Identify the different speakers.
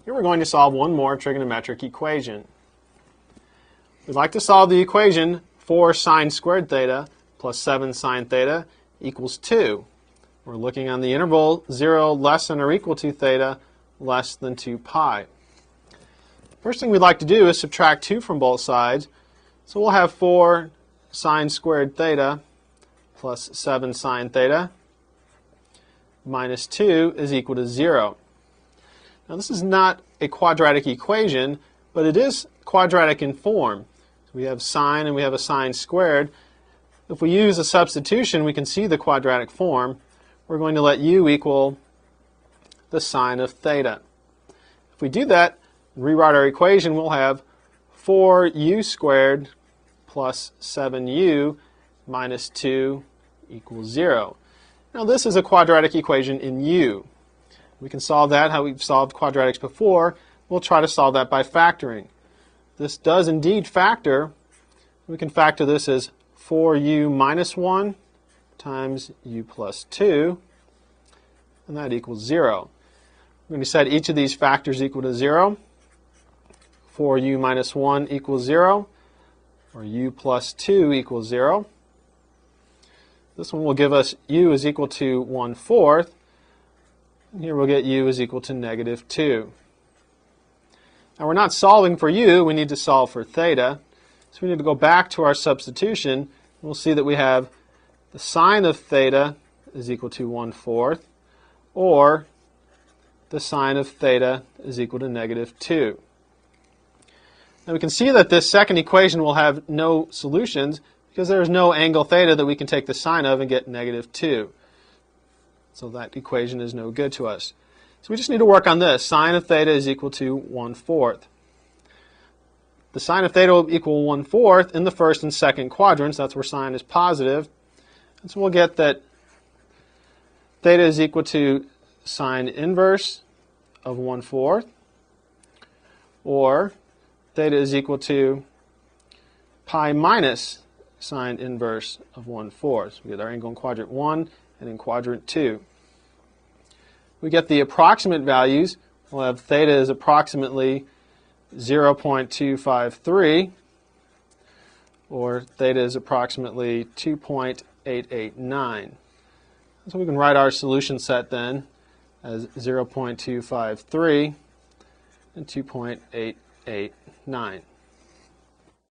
Speaker 1: Here we're going to solve one more trigonometric equation. We'd like to solve the equation 4 sine squared theta plus 7 sine theta equals 2. We're looking on the interval 0 less than or equal to theta less than 2 pi. First thing we'd like to do is subtract 2 from both sides. So we'll have 4 sine squared theta plus 7 sine theta minus 2 is equal to 0. Now this is not a quadratic equation, but it is quadratic in form. So we have sine and we have a sine squared. If we use a substitution, we can see the quadratic form. We're going to let u equal the sine of theta. If we do that, rewrite our equation, we'll have 4u squared plus 7u minus 2 equals 0. Now this is a quadratic equation in u. We can solve that how we've solved quadratics before. We'll try to solve that by factoring. This does indeed factor. We can factor this as 4u minus 1 times u plus 2, and that equals 0. We're going to set each of these factors equal to 0. 4u minus 1 equals 0, or u plus 2 equals 0. This one will give us u is equal to 1/4. And here we'll get u is equal to negative 2. Now we're not solving for u, we need to solve for theta. So we need to go back to our substitution. We'll see that we have the sine of theta is equal to 1/4, or the sine of theta is equal to negative 2. Now we can see that this second equation will have no solutions because there is no angle theta that we can take the sine of and get negative 2. So that equation is no good to us. So we just need to work on this. Sine of theta is equal to 1/4. The sine of theta will equal 1/4 in the first and second quadrants. That's where sine is positive. And so we'll get that theta is equal to sine inverse of 1/4, or theta is equal to pi minus sine inverse of 1/4. So we get our angle in quadrant 1 and in quadrant 2. We get the approximate values. We'll have theta is approximately 0.253, or theta is approximately 2.889. So we can write our solution set then as 0.253 and 2.889.